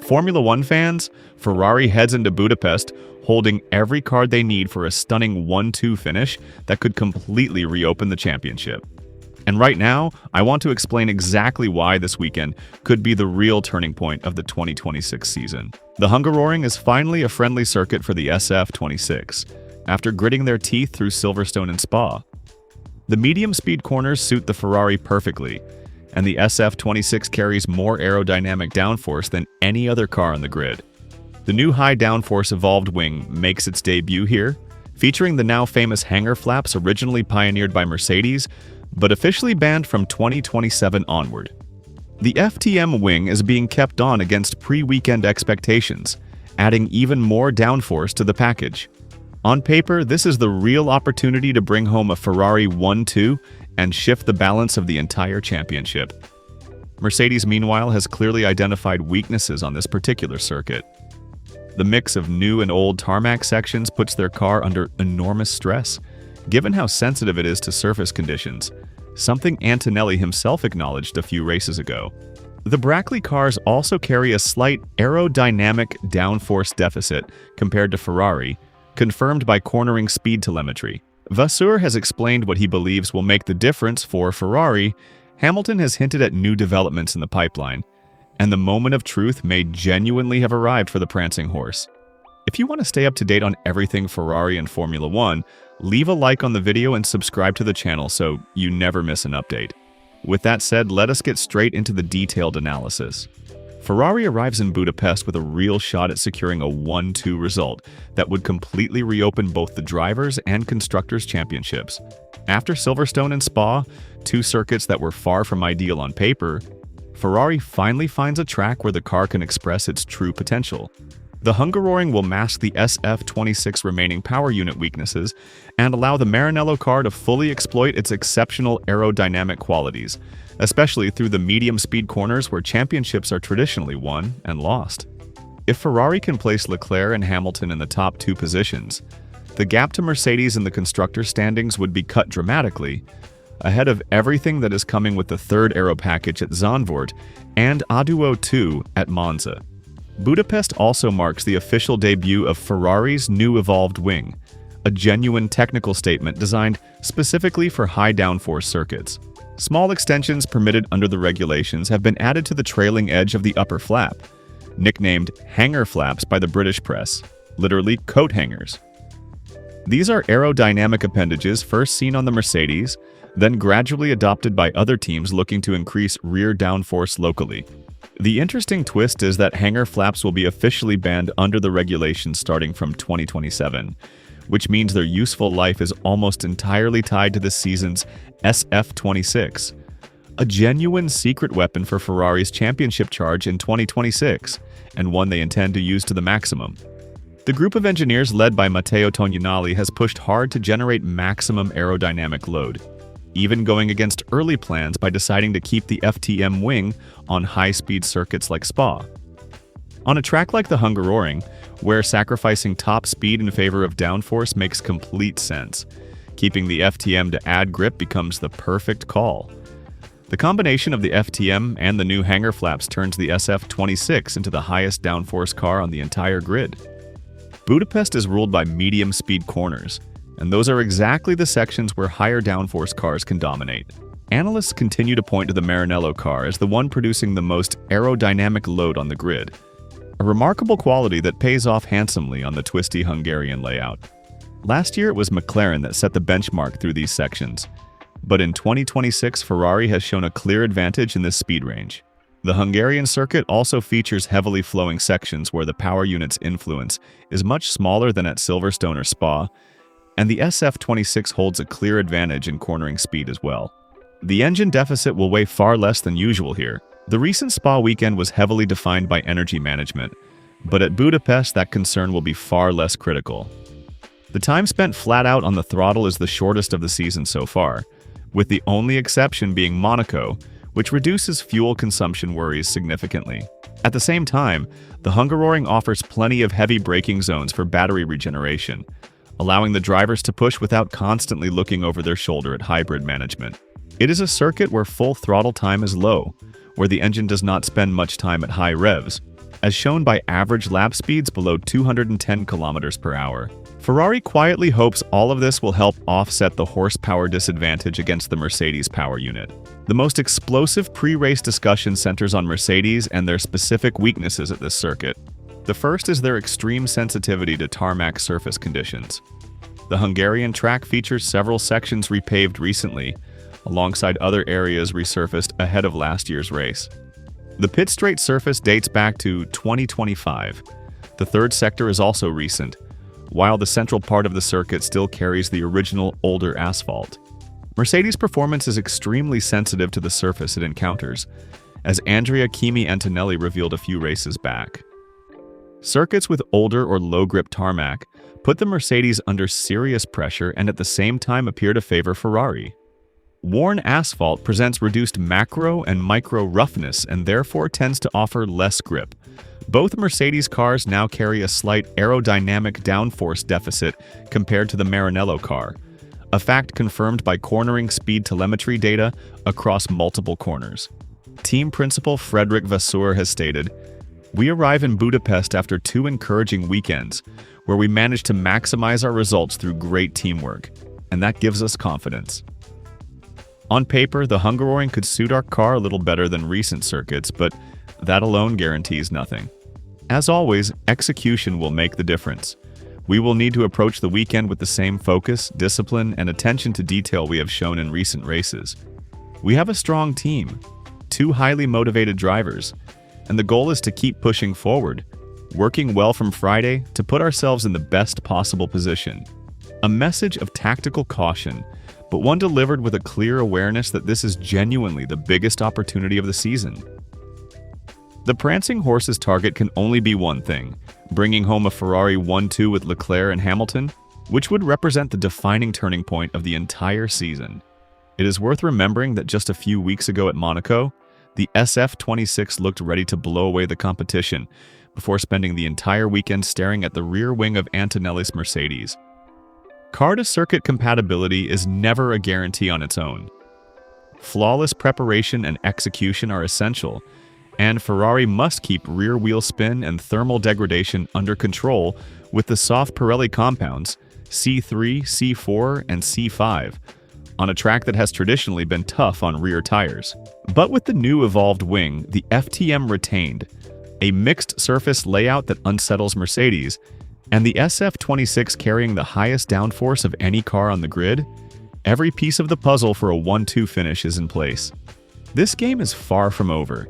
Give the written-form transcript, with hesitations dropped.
Formula One fans, Ferrari heads into Budapest holding every card they need for a stunning 1-2 finish that could completely reopen the championship. And right now, I want to explain exactly why this weekend could be the real turning point of the 2026 season. The Hungaroring is finally a friendly circuit for the SF26, after gritting their teeth through Silverstone and Spa. The medium-speed corners suit the Ferrari perfectly, and the SF26 carries more aerodynamic downforce than any other car on the grid. The new high downforce evolved wing makes its debut here, featuring the now famous hanger flaps originally pioneered by Mercedes, but officially banned from 2027 onward. The FTM wing is being kept on against pre-weekend expectations, adding even more downforce to the package. On paper, this is the real opportunity to bring home a Ferrari 1-2 and shift the balance of the entire championship. Mercedes, meanwhile, has clearly identified weaknesses on this particular circuit. The mix of new and old tarmac sections puts their car under enormous stress, given how sensitive it is to surface conditions, something Antonelli himself acknowledged a few races ago. The Brackley cars also carry a slight aerodynamic downforce deficit compared to Ferrari, confirmed by cornering speed telemetry. Vasseur has explained what he believes will make the difference for Ferrari. Hamilton has hinted at new developments in the pipeline, and the moment of truth may genuinely have arrived for the prancing horse. If you want to stay up to date on everything Ferrari and Formula One, leave a like on the video and subscribe to the channel so you never miss an update. With that said, let us get straight into the detailed analysis. Ferrari arrives in Budapest with a real shot at securing a 1-2 result that would completely reopen both the Drivers' and Constructors' Championships. After Silverstone and Spa, two circuits that were far from ideal on paper, Ferrari finally finds a track where the car can express its true potential. The Hungaroring will mask the SF26 remaining power unit weaknesses and allow the Maranello car to fully exploit its exceptional aerodynamic qualities, especially through the medium-speed corners where championships are traditionally won and lost. If Ferrari can place Leclerc and Hamilton in the top two positions, the gap to Mercedes in the constructors' standings would be cut dramatically, ahead of everything that is coming with the third aero package at Zandvoort and A-Duo 2 at Monza. Budapest also marks the official debut of Ferrari's new evolved wing, a genuine technical statement designed specifically for high downforce circuits. Small extensions permitted under the regulations have been added to the trailing edge of the upper flap, nicknamed hanger flaps by the British press, literally coat hangers. These are aerodynamic appendages first seen on the Mercedes, then gradually adopted by other teams looking to increase rear downforce locally. The interesting twist is that hanger flaps will be officially banned under the regulations starting from 2027, which means their useful life is almost entirely tied to this season's SF26, a genuine secret weapon for Ferrari's championship charge in 2026, and one they intend to use to the maximum. The group of engineers led by Matteo Tognanelli has pushed hard to generate maximum aerodynamic load, even going against early plans by deciding to keep the FTM wing on high-speed circuits like Spa. On a track like the Hungaroring, where sacrificing top speed in favor of downforce makes complete sense, keeping the FTM to add grip becomes the perfect call. The combination of the FTM and the new hanger flaps turns the SF26 into the highest downforce car on the entire grid. Budapest is ruled by medium-speed corners, and those are exactly the sections where higher downforce cars can dominate. Analysts continue to point to the Maranello car as the one producing the most aerodynamic load on the grid, a remarkable quality that pays off handsomely on the twisty Hungarian layout. Last year it was McLaren that set the benchmark through these sections, but in 2026 Ferrari has shown a clear advantage in this speed range. The Hungarian circuit also features heavily flowing sections where the power unit's influence is much smaller than at Silverstone or Spa, and the SF26 holds a clear advantage in cornering speed as well. The engine deficit will weigh far less than usual here. The recent Spa weekend was heavily defined by energy management, but at Budapest that concern will be far less critical. The time spent flat out on the throttle is the shortest of the season so far, with the only exception being Monaco, which reduces fuel consumption worries significantly. At the same time, the Hungaroring offers plenty of heavy braking zones for battery regeneration, allowing the drivers to push without constantly looking over their shoulder at hybrid management. It is a circuit where full throttle time is low, where the engine does not spend much time at high revs, as shown by average lap speeds below 210 kilometers per hour. Ferrari quietly hopes all of this will help offset the horsepower disadvantage against the Mercedes power unit. The most explosive pre-race discussion centers on Mercedes and their specific weaknesses at this circuit. The first is their extreme sensitivity to tarmac surface conditions. The Hungarian track features several sections repaved recently, alongside other areas resurfaced ahead of last year's race. The pit straight surface dates back to 2025. The third sector is also recent, while the central part of the circuit still carries the original older asphalt. Mercedes' performance is extremely sensitive to the surface it encounters, as Andrea Kimi Antonelli revealed a few races back. Circuits with older or low-grip tarmac put the Mercedes under serious pressure and at the same time appear to favor Ferrari. Worn asphalt presents reduced macro and micro roughness and therefore tends to offer less grip. Both Mercedes cars now carry a slight aerodynamic downforce deficit compared to the Maranello car, a fact confirmed by cornering speed telemetry data across multiple corners. Team principal Frederick Vasseur has stated, "We arrive in Budapest after 2 encouraging weekends, where we managed to maximize our results through great teamwork, and that gives us confidence." On paper, the Hungarian could suit our car a little better than recent circuits, but that alone guarantees nothing. As always, execution will make the difference. We will need to approach the weekend with the same focus, discipline, and attention to detail we have shown in recent races. We have a strong team, 2 highly motivated drivers, and the goal is to keep pushing forward, working well from Friday to put ourselves in the best possible position. A message of tactical caution, but one delivered with a clear awareness that this is genuinely the biggest opportunity of the season. The prancing horse's target can only be one thing: bringing home a Ferrari 1-2 with Leclerc and Hamilton, which would represent the defining turning point of the entire season. It is worth remembering that just a few weeks ago at Monaco, the SF26 looked ready to blow away the competition before spending the entire weekend staring at the rear wing of Antonelli's Mercedes. Car-to-circuit compatibility is never a guarantee on its own. Flawless preparation and execution are essential, and Ferrari must keep rear wheel spin and thermal degradation under control with the soft Pirelli compounds C3, C4, and C5 on a track that has traditionally been tough on rear tires. But with the new evolved wing, the FTM retained a mixed surface layout that unsettles Mercedes, and the SF26 carrying the highest downforce of any car on the grid, every piece of the puzzle for a 1-2 finish is in place. This game is far from over.